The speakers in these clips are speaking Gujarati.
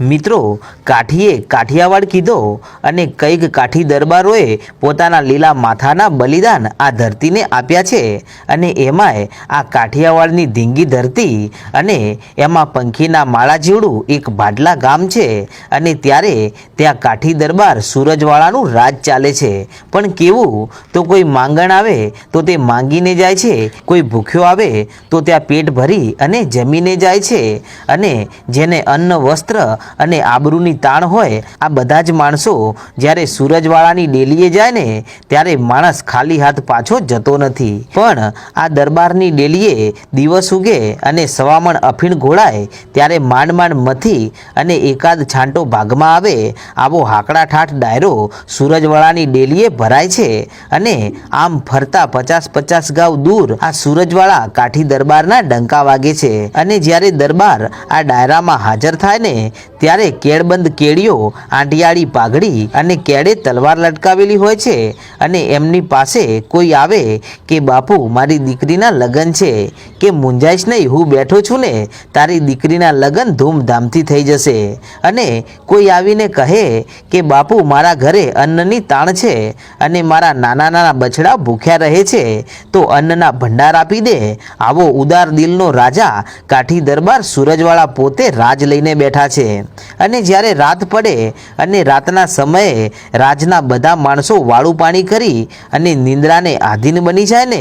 મિત્રો, કાઠીએ કાઠિયાવાડ કીધો અને કઈક કાઠી દરબારોએ પોતાના લીલા માથાના બલિદાન આ ધરતીને આપ્યા છે અને એમાંય આ કાઠિયાવાડની ધીંગી ધરતી અને એમાં પંખીના માળા જેવડું એક ભાડલા ગામ છે અને ત્યારે ત્યાં કાઠી દરબાર સૂરજવાળાનું રાજ ચાલે છે। પણ કેવું તો કોઈ માંગણ આવે તો તે માંગીને જાય છે, કોઈ ભૂખ્યો આવે તો ત્યાં પેટ ભરી અને જમીને જાય છે અને જેને અન્ન વસ્ત્ર અને આબરૂની તાણ હોય આ બધા જ માણસો જ્યારે સૂરજવાળાની ડેલીએ જાય ને ત્યારે માણસ ખાલી હાથ પાછો જતો નથી। પણ આ દરબારની ડેલીએ દિવસ ઉગે અને સવામણ અફીણ ઘોળાય ત્યારે માંડ માંડ મથી અને એકાદ છાંટો ભાગમાં આવે આવો હાકડા ઠાઠ ડાયરો સૂરજવાળાની ડેલીએ ભરાય છે અને આમ ફરતા 50-50 ગાંવ દૂર આ સૂરજવાળા કાઠી દરબારના ડંકા વાગે છે અને જ્યારે દરબાર આ ડાયરામાં હાજર થાય ને ત્યારે કેળબંધ કેડીઓ, આંટિયાળી પાઘડી અને કેડે તલવાર લટકાવેલી હોય છે અને એમની પાસે કોઈ આવે કે બાપુ મારી દીકરીના લગ્ન છે કે મૂંઝાઈશ નહીં, હું બેઠો છું ને, તારી દીકરીના લગ્ન ધૂમધામથી થઈ જશે। અને કોઈ આવીને કહે કે બાપુ મારા ઘરે અન્નની તાણ છે અને મારા નાના નાના બછડા ભૂખ્યા રહે છે તો અન્નના ભંડાર આપી દે। આવો ઉદાર દિલનો રાજા કાઠી દરબાર સૂરજવાળા પોતે રાજ લઈને બેઠા છે અને જ્યારે રાત પડે અને રાતના સમયે રાજના બધા માણસો વાળું પાણી કરી અને નિંદ્રાને આધીન બની જાય ને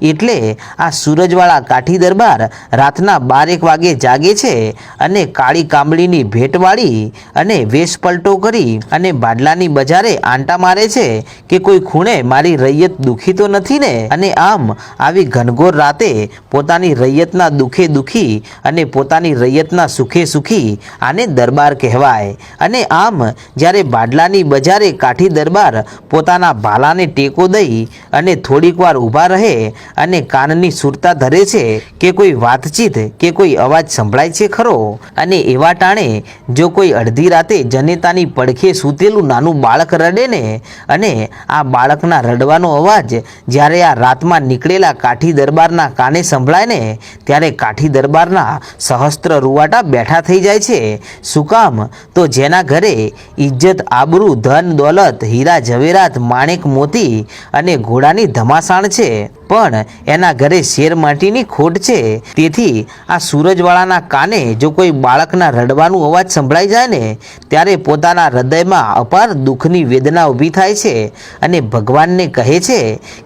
એટલે આ સૂરજવાળા કાઠી દરબાર રાતના 12-1 વાગે જાગે છે અને કાળી કામળીની ભેટવાળી અને વેશ પલટો કરી અને ભાડલાની બજારે આંટા મારે છે કે કોઈ ખૂણે મારી રૈયત દુખી તો નથી ને। અને આમ આવી ઘનઘોર રાતે પોતાની રૈયતના દુખે દુખી અને પોતાની રૈયતના સુખે સુખી આને દરબાર કહેવાય। અને આમ જ્યારે ભાડલાની બજારે કાઠી દરબાર પોતાના ભાલાને ટેકો દઈ અને થોડીક વાર ઊભા રહે અને કાનની સુરતા ધરે છે કે કોઈ વાતચીત કે કોઈ અવાજ સંભળાય છે ખરો। અને એવા ટાણે જો કોઈ અડધી રાતે જનેતાની પડખે સૂતેલું નાનું બાળક રડે ને અને આ બાળકના રડવાનો અવાજ જ્યારે આ રાતમાં નીકળેલા કાઠી દરબારના કાને સંભળાય ને ત્યારે કાઠી દરબારના સહસ્ત્ર રૂવાટા બેઠા થઈ જાય છે। શું કામ તો જેના ઘરે ઇજ્જત, આબરૂ, ધન દોલત, હીરા ઝવેરાત, માણેક મોતી અને ઘોડાની ધમાસાણ છે પણ એના ઘરે શેર માટીની ખોટ છે। તેથી આ સૂરજવાળાના કાને જો કોઈ બાળકના રડવાનું અવાજ સંભળાઈ જાય ને ત્યારે પોતાના હૃદયમાં અપાર દુઃખની વેદના ઊભી થાય છે અને ભગવાનને કહે છે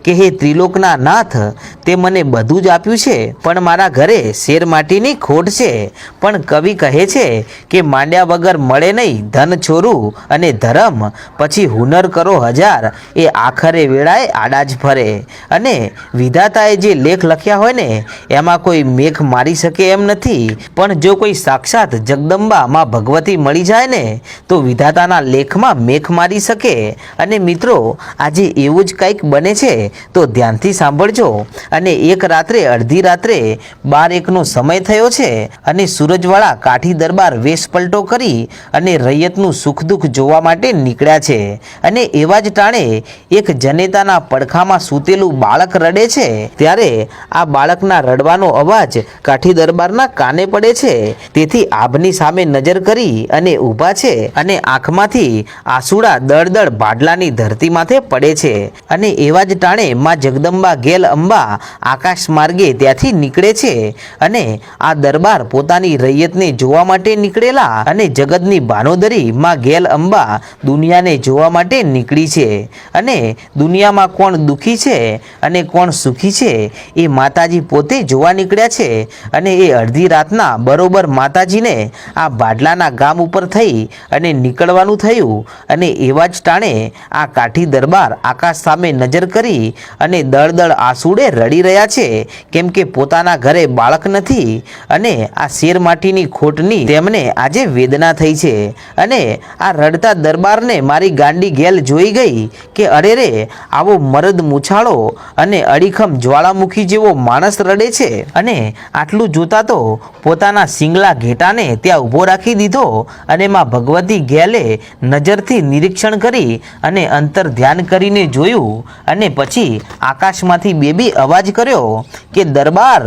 કે હે ત્રિલોકના નાથ, તે મને બધું જ આપ્યું છે પણ મારા ઘરે શેર માટીની ખોટ છે। પણ કવિ કહે છે કે માંડ્યા વગર મળે નહીં ધન છોરું અને ધરમ, પછી હુનર કરો હજાર એ આખરે વેળાએ આડા જ ફરે। અને વિધાતાએ જે લેખ લખ્યા હોય ને એમાં કોઈ મેઘ મારી શકે એમ નથી પણ જો કોઈ સાક્ષાત જગદંબા માં ભગવતી મળી જાય ને તો વિધાતાના લેખમાં મેઘ મારી શકે। અને મિત્રો, આજે એવું જ કંઈક બને છે તો ધ્યાનથી સાંભળજો। અને એક રાત્રે અડધી રાત્રે 12-1નો સમય થયો છે અને સૂરજવાળા કાઠી દરબાર વેશ પલટો કરી અને રૈયતનું સુખ દુઃખ જોવા માટે નીકળ્યા છે અને એવા જ ટાણે એક જનેતાના પડખામાં સૂતેલું બાળક રડે છે ત્યારે આ બાળકના રડવાનો અવાજ કાઠી દરબારના કાને પડે છે। તેથી આભની સામે નજર કરી અને ઊભા છે અને આંખમાંથી આંસુડા દળદળ ભાડલાની ધરતી માથે પડે છે અને એવા જ ટાણે માં જગદંબા ગેલ અંબા આકાશ માર્ગે ત્યાંથી નીકળે છે અને આ દરબાર પોતાની રૈયતને જોવા માટે નીકળેલા અને જગતની ભાનોદરી માં ગેલ અંબા દુનિયાને જોવા માટે નીકળી છે અને દુનિયામાં કોણ દુઃખી છે અને કોણ સુખી છે એ માતાજી પોતે જોવા નીકળ્યા છે। અને એ અડધી રાતના બરોબર માતાજીને આ ભાડલાના ગામ ઉપર થઈ અને નીકળવાનું થયું અને એવા જ ટાણે આ કાઠી દરબાર આકાશ સામે નજર કરી અને દળદળ આંસુડે રડી રહ્યા છે કેમ કે પોતાના ઘરે બાળક નથી અને આ શેર માટીની ખોટની તેમને આજે વેદના થઈ છે। અને આ રડતા દરબારને મારી ગાંડી ગેલ જોઈ ગઈ કે અરે રે, આવો મરદ મૂછાળો અને અડીખમ જ્વાળામુખી જેવો માણસ રડે છે। અને આટલું જોતા તો પોતાના સિંગલા ઘેટાને ત્યાં ઊભો રાખી દીધો અને માં ભગવતી ગેલે નજરથી નિરીક્ષણ કરી અને અંતર ધ્યાન કરીને જોયું અને પછી આકાશમાંથી બેબી અવાજ કર્યો કે દરબાર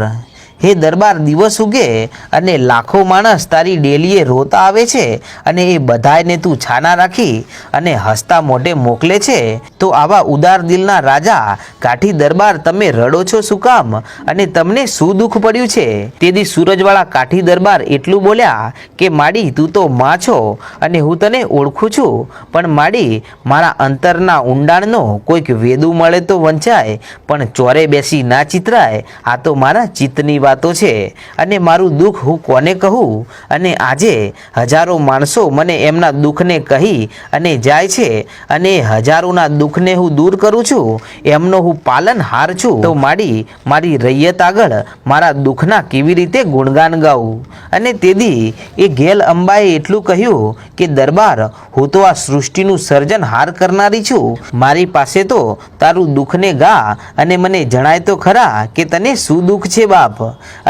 હે દરબાર દિવસ ઉગે અને લાખો માણસ તારી ડેલીએ રોતા આવે છે અને એ બધાયને તું છાના રાખી અને હસતા મોઢે મોકલે છે, તો આવા ઉદાર દિલના રાજા કાઠી દરબાર તમે રડો છો શું કામ અને તમને શું દુઃખ પડ્યું છે? તેથી સૂરજવાળા કાઠી દરબાર એટલું બોલ્યા કે માડી તું તો માં છો અને હું તને ઓળખું છું, પણ માડી મારા અંતરના ઊંડાણનો કોઈક વેદું મળે તો વંચાય, પણ ચોરે બેસી ના ચિતરાય, આ તો મારા ચિત્તની વાતો છે અને મારું દુઃખ હું કોને કહું? અને આજે હજારો માણસો મને એમના દુઃખને કહી અને જાય છે અને હજારોના દુઃખને હું દૂર કરું છું, એમનો હું પાલનહાર છું, તો માડી મારી રૈયત આગળ મારા દુઃખના કેવી રીતે ગુણગાન ગાઉં? અને તેથી એ ગેલ અંબાએ એટલું કહ્યું કે દરબાર હું તો આ સૃષ્ટિનું સર્જનહાર કરનારી છું, મારી પાસે તો તારું દુઃખને ગા અને મને જણાય તો ખરા કે તને શું દુઃખ છે બાપ?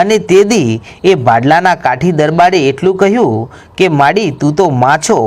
અને તેથી એ ભાડલાના કાઠી દરબારે એટલું કહ્યું કે માડી તું તો માં છો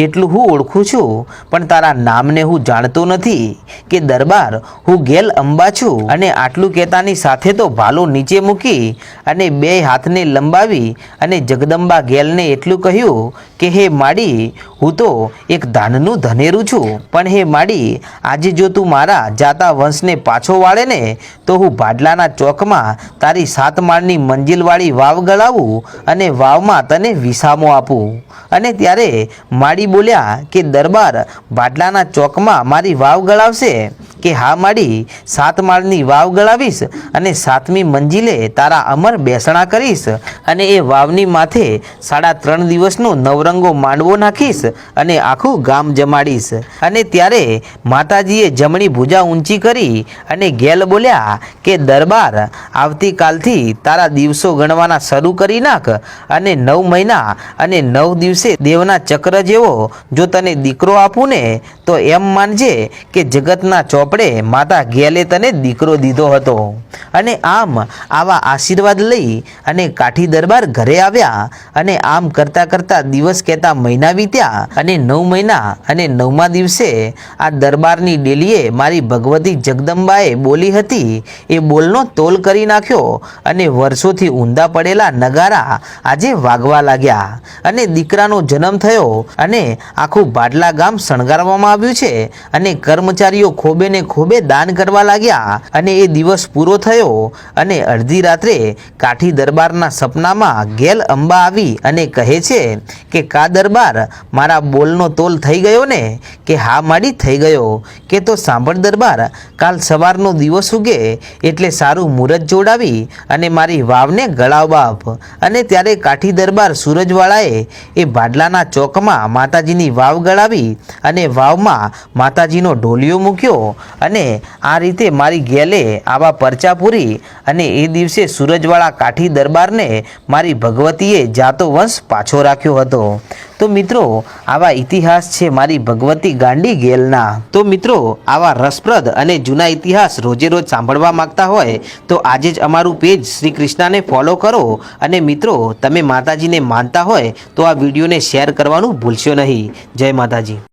એટલું હું ઓળખું છું, પણ તારા નામને હું જાણતો નથી કે દરબાર હું ગેલ અંબા છું. અને આટલું કહેતાની સાથે તો ભાલો નીચે મૂકી અને બે હાથને લંબાવી અને જગદંબા ગેલને એટલું કહ્યું કે હે માડી હું તો એક ધાનનું ધનેરું છું, પણ હે માડી આજે જો તું મારા જાતા વંશને પાછો વાળે ને તો હું ભાડલાના ચોકમાં તારી 7 માળની મંજિલવાળી વાવ ગળાવું અને વાવમાં તને વિસામો આપું. અને ત્યારે માડી બોલ્યા કે દરબાર ભાડલાના ચોકમાં મારી વાવ ગળાવશે? કે હા માડી 7 માળની વાવ ગળાવીશ અને 7મી મંજિલે તારા અમર બેસણા કરીશ અને એ વાવની માથે 3.5 દિવસનો નવરંગો માંડવો નાખીશ અને આખું ગામ જમાડીશ. અને ત્યારે માતાજીએ જમણી ભુજા ઊંચી કરી અને ગેલ બોલ્યા કે દરબાર આવતીકાલથી તારા દિવસો ગણવાના શરૂ કરી નાખ અને 9 મહિના અને 9 દિવસે દેવના ચક્ર જેવો જો તને દીકરો આપું ને તો એમ માનજે કે જગતના ચોપડે માતા ગેલે તને દીકરો દીધો હતો. અને આમ આવા આશીર્વાદ લઈ અને કાઠી દરબાર ઘરે આવ્યા અને આમ કરતાં કરતાં દિવસ કહેતા મહિના વીત્યા અને 9 મહિના અને 9મા દિવસે આ દરબારની ડેલીએ મારી ભગવતી જગદંબાએ બોલી હતી એ બોલનો તોલ કરી નાખ્યો અને વર્ષોથી ઊંધા પડેલા નગારા આજે વાગવા લાગ્યા અને દીકરાનો જન્મ થયો અને આખું ભાડલા ગામ શણગારવામાં આવ્યું છે અને કર્મચારીઓ ખોબે ને ખોબે દાન કરવા લાગ્યા. અને એ દિવસ પૂરો થયો અને અડધી રાત્રે કાઠી દરબારના સપનામાં ગેલ અંબા આવી અને કહે છે કે કા દરબાર મારા બોલનો તોલ થઈ ગયો ને? કે હા માડી થઈ ગયો. કે તો સાંભળ દરબાર, કાલ સવારનો દિવસ ઉગે એટલે સારું મુહૂર્ત જોડાવી અને મારી વાવને ગળાવ બાપ. અને ત્યારે કાઠી દરબાર સૂરજવાળાએ એ ભાડલાના ચોકમાં માતાજીની વાવ ગળાવી અને વાવમાં માતાજીનો ઢોલિયો મૂક્યો અને આ રીતે મારી ગેલે આવા પરચા પૂરી અને એ દિવસે સૂરજવાળા કાઠી દરબારને મારી ભગવતીએ જાતો વંશ પાછો રાખ્યો હતો. તો મિત્રો આવા ઇતિહાસ છે મારી ભગવતી ગાંડી ગેલના. તો મિત્રો આવા રસપ્રદ અને જૂના ઇતિહાસ રોજે રોજ સાંભળવા માંગતા હોય તો આજે જ અમારું પેજ શ્રી કૃષ્ણાને ફોલો કરો અને મિત્રો તમે માતાજીને માનતા હોય તો આ વિડીયોને શેર કરવાનું ભૂલશો નહીં. જય માતાજી.